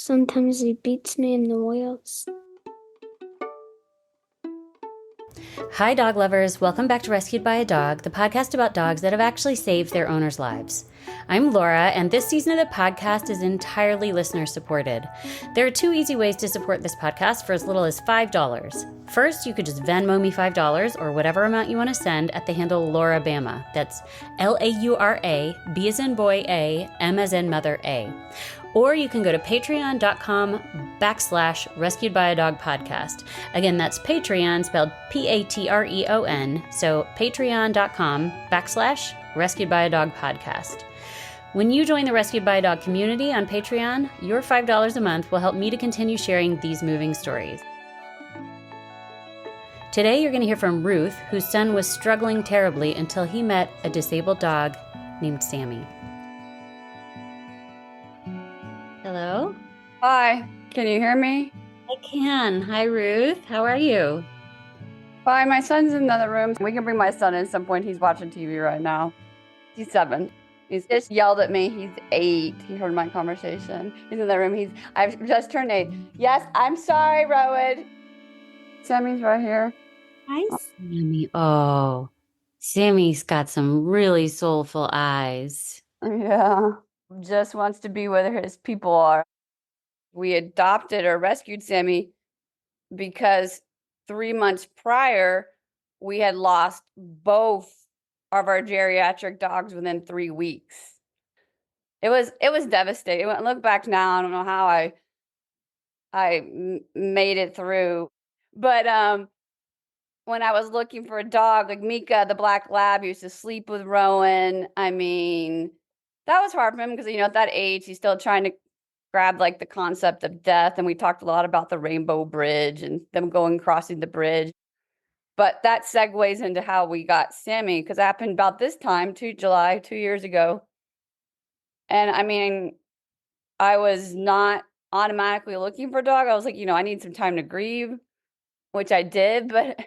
Sometimes he beats me in the wheels. Hi, dog lovers. Welcome back to Rescued by a Dog, the podcast about dogs that have actually saved their owners' lives. I'm Laura, and this season of the podcast is entirely listener supported. There are two easy ways to support this podcast for as little as $5. First, you could just Venmo me $5 or whatever amount you want to send at the handle Laura Bama. That's Laura, B as in boy A, M as in mother A. Or you can go to patreon.com/Rescued by a Dog podcast. Again, that's Patreon, spelled Patreon. So patreon.com/Rescued by a Dog podcast. When you join the Rescued by a Dog community on Patreon, your $5 a month will help me to continue sharing these moving stories. Today, you're going to hear from Ruth, whose son was struggling terribly until he met a disabled dog named Sammy. Hello? Hi, can you hear me? I can. Hi, Ruth. How are you? Hi, my son's in another room. We can bring my son in at some point. He's watching TV right now. He's 7. He's just yelled at me. He's 8. He heard my conversation. He's in the room. I've just turned 8. Yes, I'm sorry, Rowan. Sammy's right here. Hi, Sammy. Oh, Sammy's got some really soulful eyes. Yeah. Just wants to be where his people are. We adopted or rescued Sammy because 3 months prior, we had lost both of our geriatric dogs within 3 weeks. It was devastating. Look back now, I don't know how I made it through. But when I was looking for a dog, like Mika, the black lab, used to sleep with Rowan. I mean, that was hard for him because, at that age, he's still trying to grab like the concept of death. And we talked a lot about the Rainbow Bridge and them crossing the bridge. But that segues into how we got Sammy, because it happened about this time, July, 2 years ago. And I mean, I was not automatically looking for a dog. I was like, I need some time to grieve, which I did. But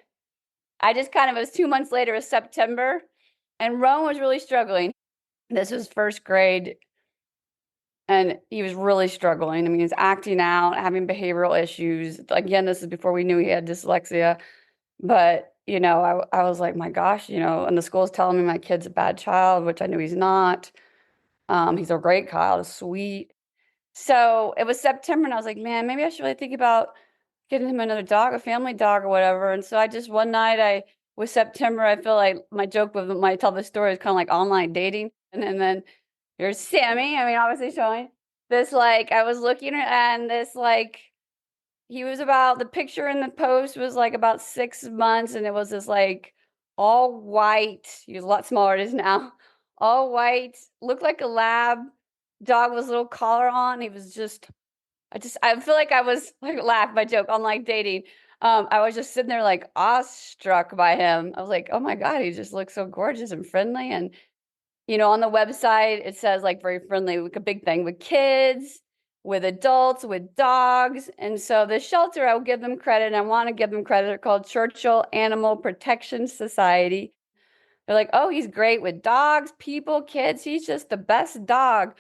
I just it was 2 months later, it was September, and Rowan was really struggling. This was first grade, and he was really struggling. I mean, he was acting out, having behavioral issues. Again, this is before we knew he had dyslexia. But, I was like, my gosh, and the school's telling me my kid's a bad child, which I knew he's not. He's a great child, a sweet. So it was September, and I was like, man, maybe I should really think about getting him another dog, a family dog or whatever. And so one night with September, I feel like my joke with when I tell the story is kind of like online dating. And then here's Sammy. I mean, obviously showing this, I was looking and this, he was the picture in the post was about 6 months. And it was this all white, he was a lot smaller than he is now, all white, looked like a lab dog with a little collar on. He was I feel like I was laugh my joke on dating. I was just sitting there awestruck by him. I was like, oh my God, he just looks so gorgeous and friendly. And, on the website, it says very friendly, a big thing with kids, with adults, with dogs. And so the shelter, I'll give them credit. And I want to give them credit. They're called Churchill Animal Protection Society. They're like, oh, he's great with dogs, people, kids. He's just the best dog.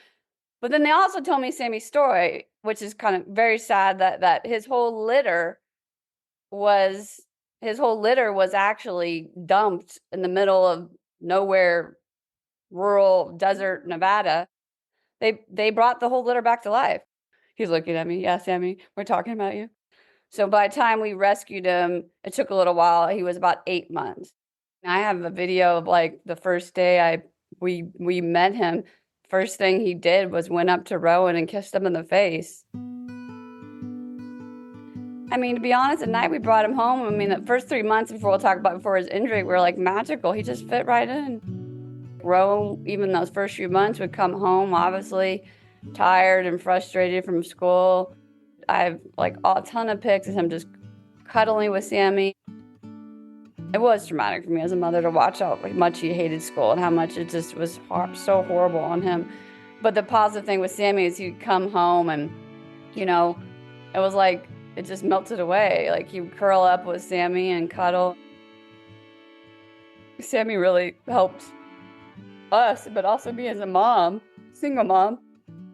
But then they also told me Sammy's story, which is kind of very sad that his whole litter was actually dumped in the middle of nowhere, rural desert Nevada. They brought the whole litter back to life. He's looking at me. Yeah, Sammy, we're talking about you. So by the time we rescued him, it took a little while. He was about 8 months. I have a video of the first day we met him. First thing he did was went up to Rowan and kissed him in the face. I mean, to be honest, the night we brought him home, I mean, the first 3 months before his injury, were magical. He just fit right in. Rowan, even those first few months, would come home, obviously tired and frustrated from school. I have a ton of pics of him just cuddling with Sammy. It was traumatic for me as a mother to watch how much he hated school and how much it just was so horrible on him. But the positive thing with Sammy is he'd come home and, it was it just melted away. He would curl up with Sammy and cuddle. Sammy really helped us, but also me as a mom, single mom,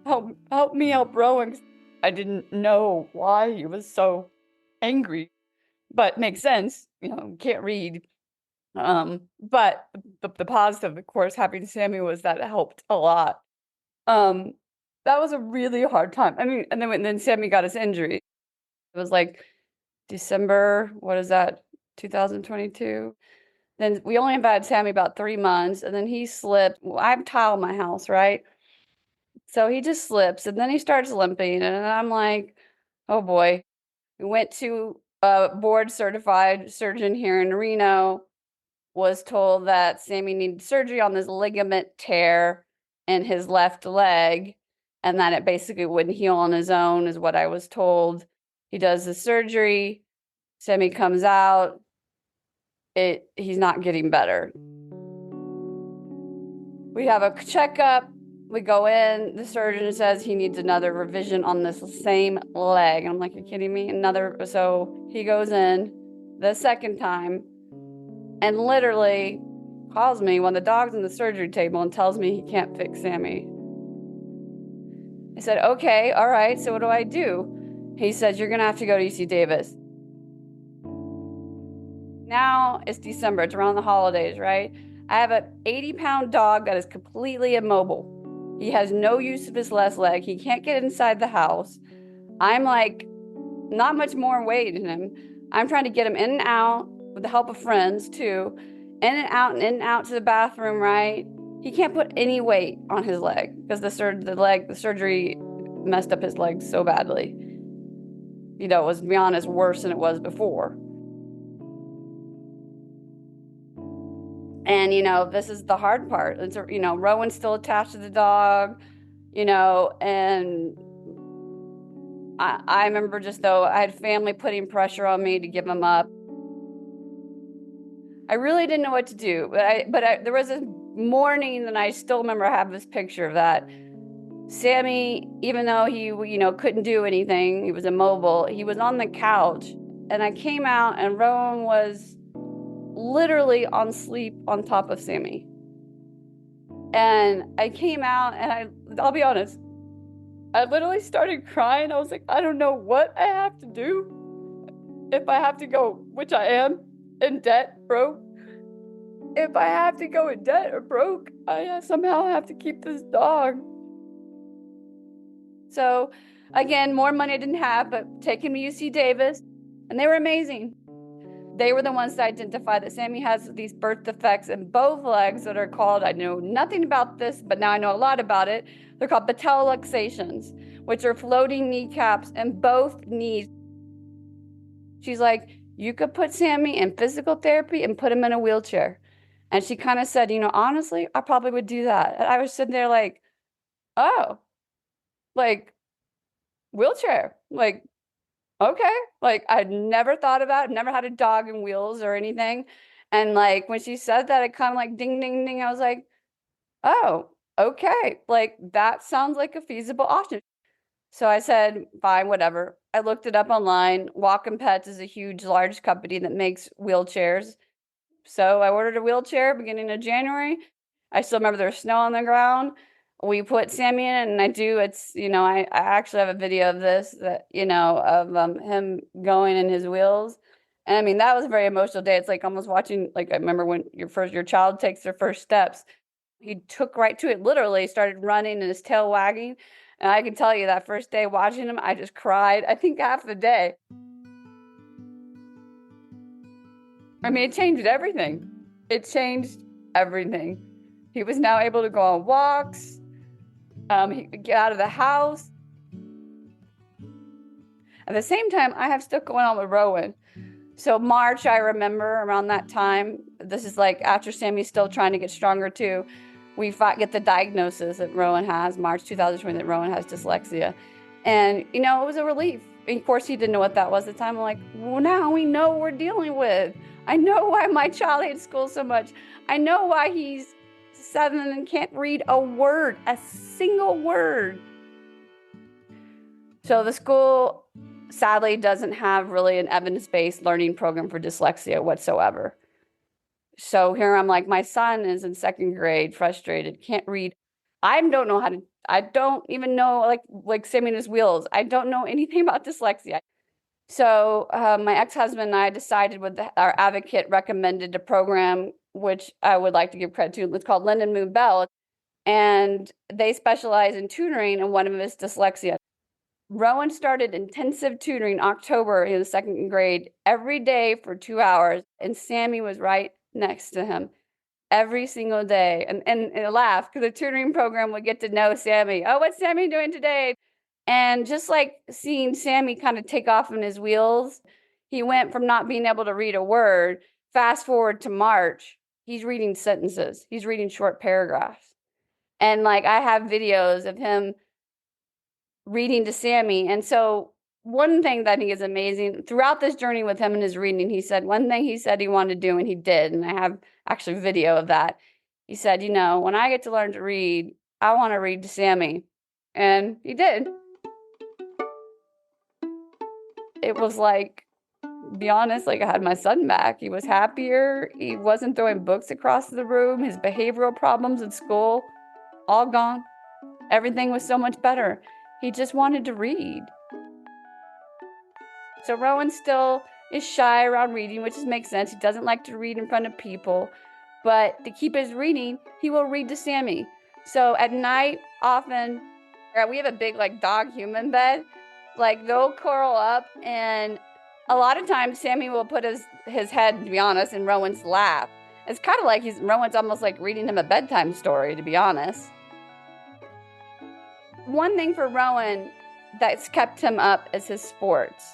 help me help Rowan. I didn't know why he was so angry, but makes sense, can't read. But the positive, of course, having Sammy was that it helped a lot. Um, that was a really hard time. I mean, and then Sammy got his injury. It was like December, what is that, 2022? Then we only had Sammy about 3 months, and then he slipped. Well, I have tile in my house, right? So he just slips, and then he starts limping, and I'm like, oh boy. We went to a board certified surgeon here in Reno, was told that Sammy needed surgery on this ligament tear in his left leg, and that it basically wouldn't heal on his own, is what I was told. He does the surgery, Sammy comes out, he's not getting better. We have a checkup, we go in, the surgeon says he needs another revision on this same leg. And I'm like, you're kidding me? So he goes in the second time and literally calls me when the dog's in the surgery table and tells me he can't fix Sammy. I said, okay, all right, so what do I do? He says, you're gonna have to go to UC Davis. Now it's December, it's around the holidays, right? I have an 80-pound dog that is completely immobile. He has no use of his left leg. He can't get inside the house. I'm like, not much more weight in him. I'm trying to get him in and out with the help of friends too. In and out to the bathroom, right? He can't put any weight on his leg because the surgery messed up his leg so badly. It was, to be honest, worse than it was before. And, this is the hard part. It's, Rowan's still attached to the dog, and I remember just though I had family putting pressure on me to give him up. I really didn't know what to do, but there was a morning, and I still remember I have this picture of that. Sammy, even though he, couldn't do anything, he was immobile, he was on the couch, and I came out and Rowan was literally on sleep on top of Sammy. And I came out and I'll be honest, I literally started crying. I was like, I don't know what I have to do. If I have to go, which I am, in debt, broke. If I have to go in debt or broke, I somehow have to keep this dog. So again, more money I didn't have, but taking me to UC Davis, and they were amazing. They were the ones that identified that Sammy has these birth defects in both legs that are called, I know nothing about this, but now I know a lot about it. They're called patelloluxations, which are floating kneecaps in both knees. She's like, you could put Sammy in physical therapy and put him in a wheelchair. And she kind of said, honestly, I probably would do that. And I was sitting there like, oh, like wheelchair, like, okay. Like I'd never thought about it, never had a dog in wheels or anything. And like when she said that, it kind of like ding, ding, ding. I was like, oh, okay. Like that sounds like a feasible option. So I said, fine, whatever. I looked it up online. Walking Pets is a huge, large company that makes wheelchairs. So I ordered a wheelchair beginning of January. I still remember there was snow on the ground. We put Sammy in it, and I actually have a video of this that, of him going in his wheels. And I mean, that was a very emotional day. It's like almost watching, like I remember when your child takes their first steps. He took right to it, literally started running and his tail wagging. And I can tell you that first day watching him, I just cried, I think half the day. I mean, it changed everything. It changed everything. He was now able to go on walks. He could get out of the house. At the same time, I have stuff going on with Rowan. So March, I remember around that time, this is like after Sammy's still trying to get stronger too, we get the diagnosis that Rowan has, March 2020, that Rowan has dyslexia. And, it was a relief. Of course, he didn't know what that was at the time. I'm like, well, now we know what we're dealing with. I know why my child hates school so much. I know why he's 7 and can't read a word, a single word. So the school, sadly, doesn't have really an evidence-based learning program for dyslexia whatsoever. So here I'm like, my son is in second grade, frustrated, can't read. I don't know how to, I don't even know, like Sammy and his wheels. I don't know anything about dyslexia. So my ex-husband and I decided with our advocate recommended a program, which I would like to give credit to. It's called Linden Moon Bell. And they specialize in tutoring, and one of them is dyslexia. Rowan started intensive tutoring October in the second grade every day for 2 hours, and Sammy was right next to him every single day. And it laughed because the tutoring program would get to know Sammy. Oh, what's Sammy doing today? And just like seeing Sammy kind of take off on his wheels, he went from not being able to read a word. Fast forward to March, he's reading sentences, he's reading short paragraphs. And like I have videos of him reading to Sammy. And so one thing that I think is amazing throughout this journey with him and his reading, he said one thing he said he wanted to do, and he did. And I have actually video of that. He said, when I get to learn to read, I want to read to Sammy. And he did. It was like, to be honest, like I had my son back. He was happier. He wasn't throwing books across the room. His behavioral problems at school, all gone. Everything was so much better. He just wanted to read. So Rowan still is shy around reading, which makes sense. He doesn't like to read in front of people. But to keep his reading, he will read to Sammy. So at night, often, we have a big like dog human bed. Like they'll curl up, and a lot of times Sammy will put his head, to be honest, in Rowan's lap. It's kind of like Rowan's almost like reading him a bedtime story, to be honest. One thing for Rowan that's kept him up is his sports.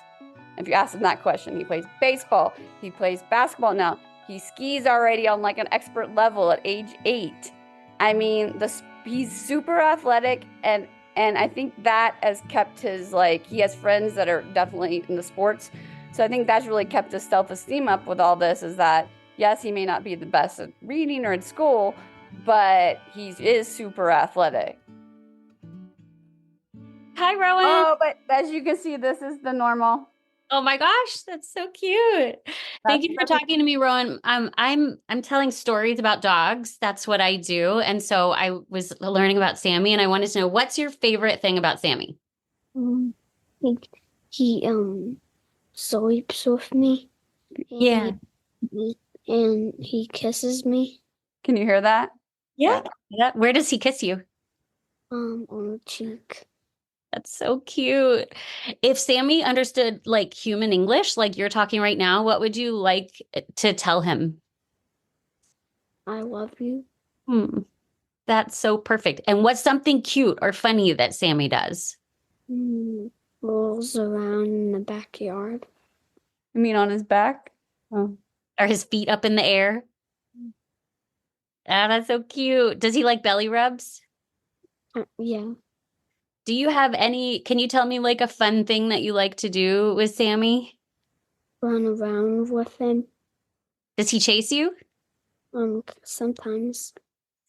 If you ask him that question, he plays baseball, he plays basketball now. He skis already on like an expert level at age 8. I mean, he's super athletic, and I think that has kept his, he has friends that are definitely in the sports. So I think that's really kept his self-esteem up with all this, is that, yes, he may not be the best at reading or in school, but he is super athletic. Hi, Rowan. Oh, but as you can see, this is the normal. Oh my gosh, that's so cute. Thank you for talking to me, Rowan. I'm telling stories about dogs. That's what I do. And so I was learning about Sammy, and I wanted to know, what's your favorite thing about Sammy? He sleeps with me. Yeah. And he kisses me. Can you hear that? Yeah. Where does he kiss you? On the cheek. That's so cute. If Sammy understood like human English, like you're talking right now, what would you like to tell him? I love you. That's so perfect. And what's something cute or funny that Sammy does? Rolls around in the backyard. You mean on his back? Oh. Are his feet up in the air? Oh, that's so cute. Does he like belly rubs? Yeah. Do you have can you tell me like a fun thing that you like to do with Sammy? Run around with him. Does he chase you? Sometimes.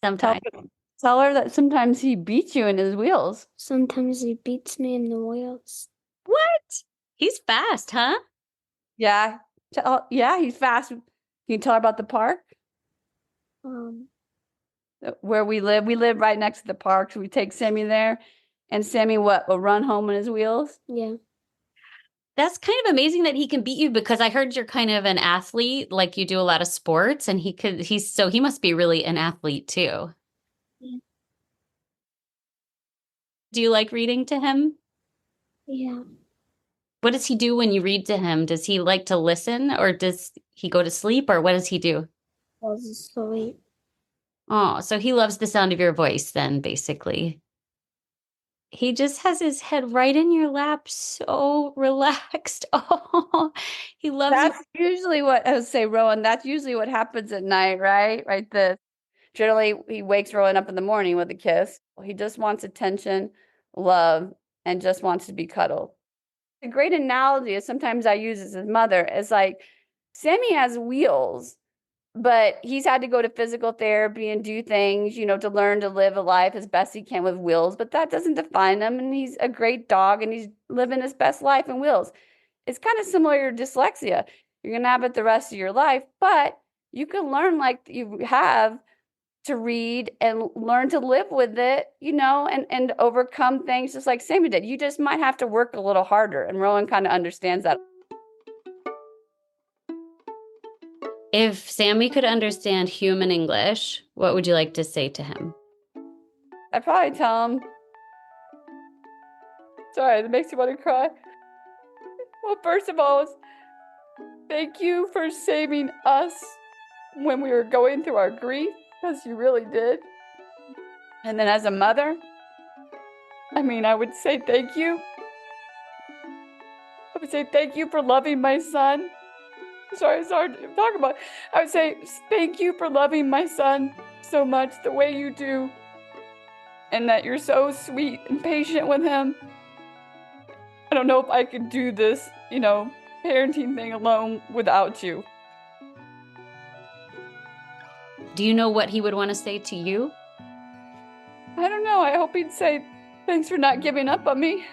Sometimes. Tell her that sometimes he beats you in his wheels. Sometimes he beats me in the wheels. What? He's fast, huh? Yeah. Yeah, he's fast. Can you tell her about the park? Where we live. We live right next to the park, so we take Sammy there. And Sammy will run home on his wheels? Yeah. That's kind of amazing that he can beat you, because I heard you're kind of an athlete, like you do a lot of sports, and he must be really an athlete too. Yeah. Do you like reading to him? Yeah. What does he do when you read to him? Does he like to listen, or does he go to sleep, or what does he do? Goes to sleep. Oh, so he loves the sound of your voice then, basically. He just has his head right in your lap, so relaxed. Oh, he loves you. That's usually what I would say, Rowan. That's usually what happens at night, right? Generally, he wakes Rowan up in the morning with a kiss. He just wants attention, love, and just wants to be cuddled. A great analogy is sometimes I use as his mother is like, Sammy has wheels, but he's had to go to physical therapy and do things, to learn to live a life as best he can with wheels, but that doesn't define him. And he's a great dog, and he's living his best life in wheels. It's kind of similar to dyslexia. You're going to have it the rest of your life, but you can learn like you have to read and learn to live with it, and overcome things just like Sammy did. You just might have to work a little harder, and Rowan kind of understands that. If Sammy could understand human English, what would you like to say to him? I'd probably tell him, sorry, that makes you want to cry. Well, first of all, thank you for saving us when we were going through our grief, because you really did. And then as a mother, I would say thank you. I would say thank you for loving my son. Sorry, it's hard to talk about. I would say thank you for loving my son so much the way you do, and that you're so sweet and patient with him. I don't know if I could do this, parenting thing alone without you. Do you know what he would want to say to you? I don't know. I hope he'd say, thanks for not giving up on me.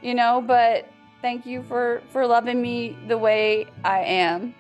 But thank you for loving me the way I am.